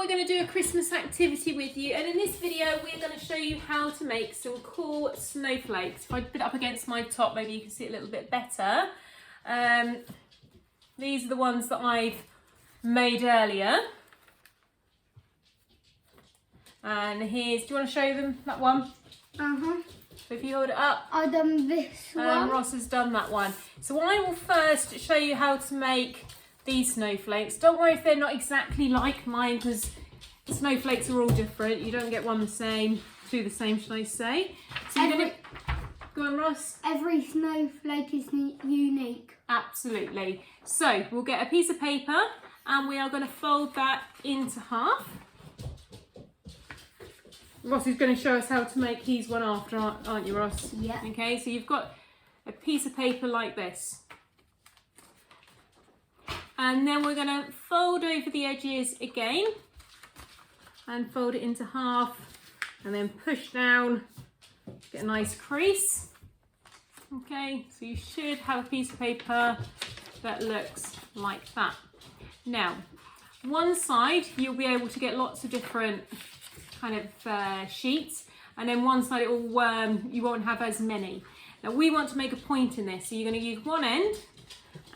we're going to do a Christmas activity with you, and in this video we're going to show you how to make some cool snowflakes. If I put it up against my top, maybe you can see it a little bit better. These are the ones that I've made earlier. And here's, do you want to show them that one? So if you hold it up. I've done this one. Ross has done that one. So I will first show you how to make these snowflakes. Don't worry if they're not exactly like mine, because snowflakes are all different. You don't get one the same, two the same, should I say. So you're going to... Go on, Ross. Every snowflake is unique. Absolutely. So we'll get a piece of paper and we are going to fold that into half. Ross is going to show us how to make his one after, aren't you, Ross? Yeah. Okay, so you've got a piece of paper like this. And then we're going to fold over the edges again and fold it into half and then push down, get a nice crease. Okay, so you should have a piece of paper that looks like that. Now, one side you'll be able to get lots of different kind of sheets, and then one side it will you won't have as many. Now we want to make a point in this, so you're going to use one end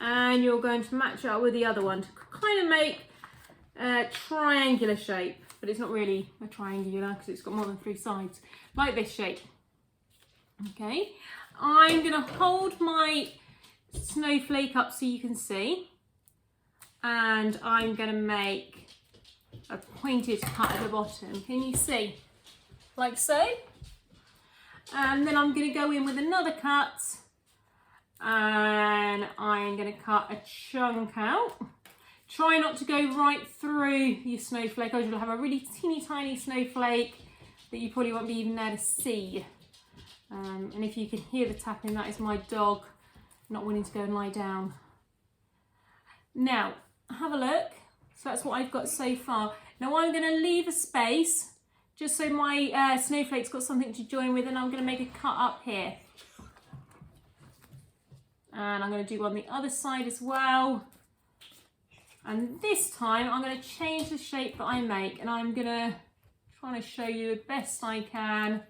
and you're going to match it up with the other one to kind of make a triangular shape, but it's not really a triangular because it's got more than 3 sides, like this shape. Okay, I'm going to hold my snowflake up so you can see, and I'm going to make a pointed cut at the bottom. Can you see? Like so. And then I'm going to go in with another cut and I'm going to cut a chunk out. Try not to go right through your snowflake, or you'll have a really teeny tiny snowflake that you probably won't be even there to see. And if you can hear the tapping, that is my dog not wanting to go and lie down. Now, have a look. So that's what I've got so far. Now I'm going to leave a space just so my snowflake's got something to join with, and I'm going to make a cut up here. And I'm going to do on the other side as well. And this time I'm going to change the shape that I make, and I'm going to try to show you the best I can.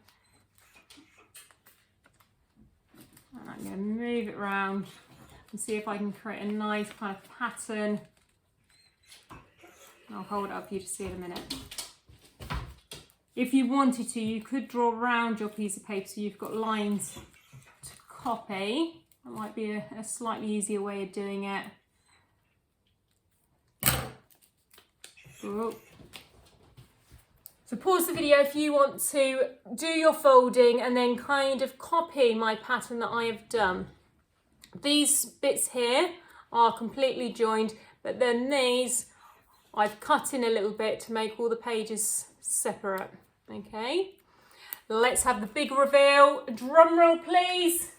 And I'm going to move it around and see if I can create a nice kind of pattern. I'll hold it up for you to see in a minute. If you wanted to, you could draw around your piece of paper so you've got lines to copy. That might be a slightly easier way of doing it. Ooh. So pause the video if you want to do your folding and then kind of copy my pattern that I have done. These bits here are completely joined, but then these I've cut in a little bit to make all the pages separate. Okay, let's have the big reveal. Drum roll, please.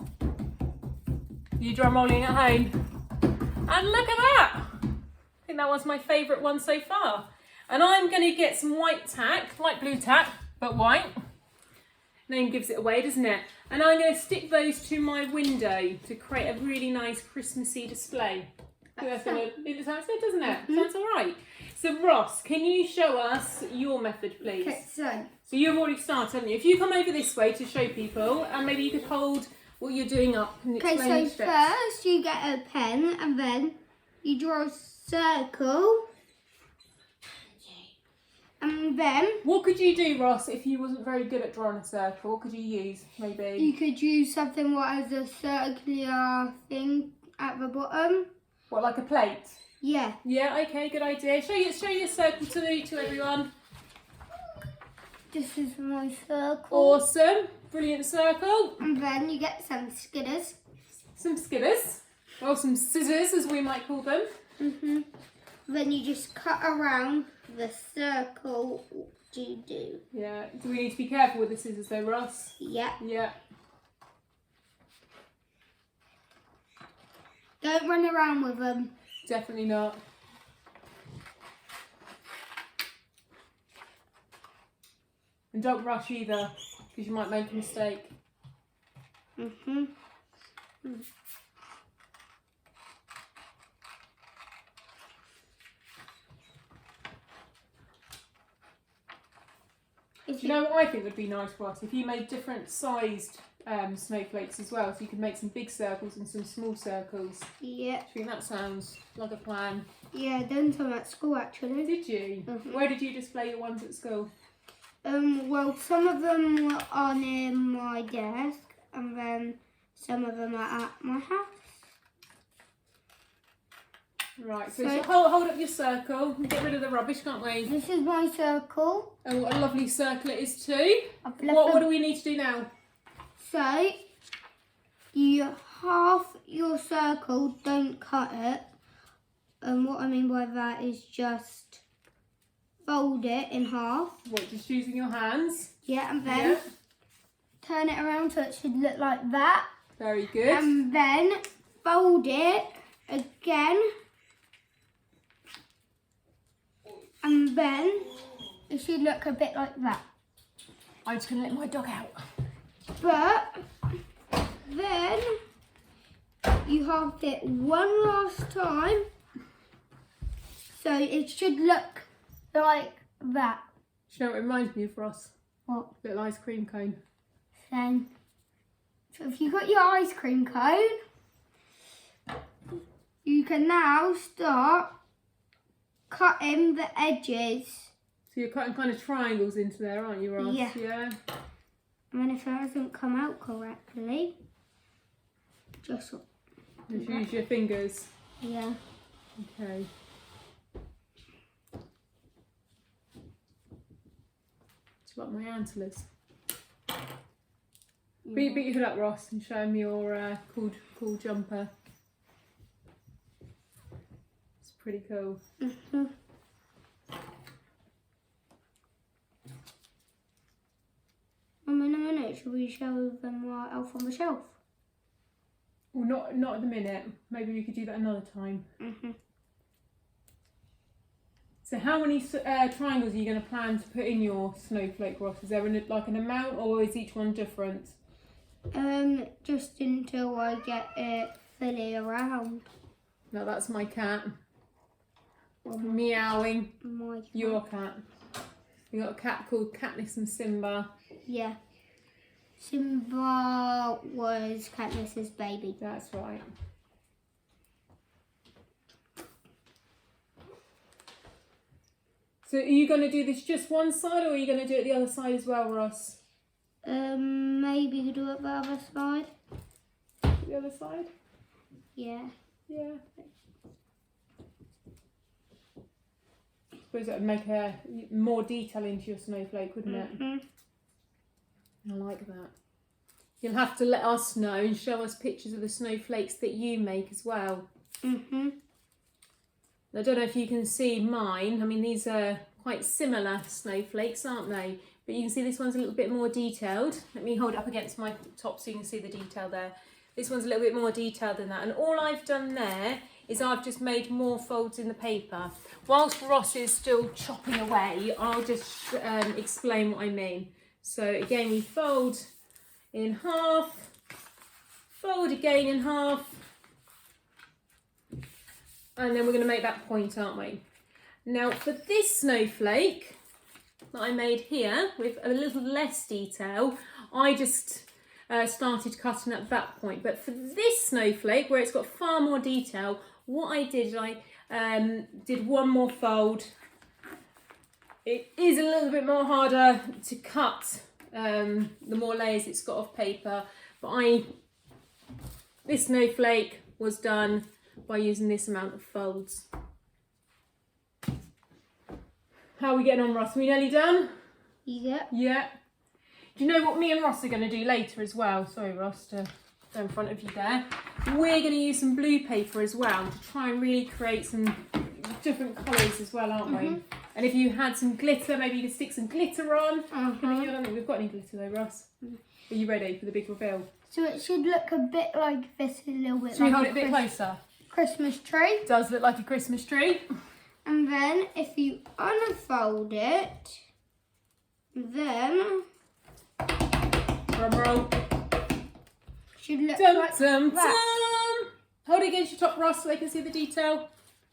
You drum rolling at home. And look at that. I think that was my favourite one so far. And I'm going to get some white tack, like blue tack, but white. Name gives it away, doesn't it? And I'm going to stick those to my window to create a really nice Christmassy display. It sounds good, doesn't it? Sounds all right. So Ross, can you show us your method, please? Okay, so you've already started, haven't you? If you come over this way to show people, and maybe you could hold what you're doing up and explain the steps. First you get a pen and then you draw a circle. And then... What could you do, Ross, if you wasn't very good at drawing a circle? What could you use, maybe? You could use something what has a circular thing at the bottom. What, like a plate? Yeah. Yeah, okay, good idea. Show your circle to everyone. This is my circle. Awesome. Brilliant circle. And then you get some skidders. Some skidders. Or some scissors, as we might call them. Then you just cut around the circle you do. Yeah. Do we need to be careful with the scissors though, Ross? Yeah. Yeah. Don't run around with them. Definitely not. And don't rush either, because you might make a mistake. Do you know what I think would be nice for us? If you made different sized snowflakes as well, so you could make some big circles and some small circles. Yeah. I think that sounds like a plan. Yeah, I done some at school actually. Did you? Where did you display your ones at school? Well, some of them are near my desk, and then some of them are at my house. Right, so hold up your circle and get rid of the rubbish, can't we? This is my circle. Oh, what a lovely circle it is too. What do we need to do now? So, you half your circle, don't cut it. And what I mean by that is just fold it in half. What, just using your hands? Yeah, and then turn it around so it should look like that. Very good. And then fold it again. And then it should look a bit like that. I'm just going to let my dog out. But then you half it one last time. So it should look like that. Do you know what it reminds me of, Ross? What? A little ice cream cone. Then, so if you've got your ice cream cone, you can now start cutting the edges. So you're cutting kind of triangles into there, aren't you, Ross? Yeah. And then if it hasn't come out correctly, just use your fingers. Yeah. Okay. It's like my antlers. Yeah. Beat your hood up, Ross, and show them your cool jumper. It's pretty cool. Mm-hmm. In a minute, should we show them our elf on the shelf? Well, not at the minute. Maybe we could do that another time. Mm-hmm. So how many triangles are you going to plan to put in your snowflake, Ross? Is there like an amount, or is each one different? Just until I get it fully around. No, that's my cat. Meowing. My cat. Your cat. You got a cat called Katniss and Simba. Yeah. Simba was Katniss's baby. That's right. So are you going to do this just one side, or are you going to do it the other side as well, Ross? Maybe do it the other side. The other side? Yeah. Yeah. I suppose that would make more detail into your snowflake, wouldn't it? I like that. You'll have to let us know and show us pictures of the snowflakes that you make as well. I don't know if you can see mine. I mean, these are quite similar snowflakes, aren't they? But you can see this one's a little bit more detailed. Let me hold it up against my top so you can see the detail there. This one's a little bit more detailed than that. And all I've done there is I've just made more folds in the paper. Whilst Ross is still chopping away, I'll just explain what I mean. So again, we fold in half, fold again in half, and then we're going to make that point, aren't we? Now for this snowflake that I made here with a little less detail, I just started cutting at that point. But for this snowflake, where it's got far more detail, what I did, I did one more fold. It is a little bit more harder to cut the more layers it's got of paper, but this snowflake was done by using this amount of folds. How are we getting on, Ross? Are we nearly done? Yeah. Yeah. Do you know what me and Ross are going to do later as well? Sorry, Ross, to go in front of you there. We're going to use some blue paper as well to try and really create some different colours as well, aren't we? And if you had some glitter, maybe you could stick some glitter on. I don't think we've got any glitter though, Ross. Are you ready for the big reveal? So it should look a bit like this, a little bit. Should we hold it a bit closer? Christmas tree. It does look like a Christmas tree. And then if you unfold it, then drum roll. Should look Dum, like dum, that. dum. Hold it against your top, Ross, so they can see the detail.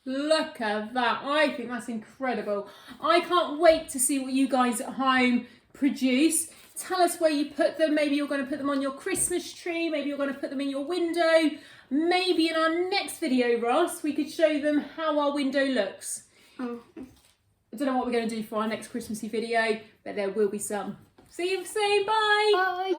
Look at that. I think that's incredible. I can't wait to see what you guys at home produce. Tell us where you put them. Maybe you're going to put them on your Christmas tree. Maybe you're going to put them in your window. Maybe in our next video, Ross, we could show them how our window looks. Oh. I don't know what we're going to do for our next Christmassy video, but there will be some. See you soon. Bye. Bye.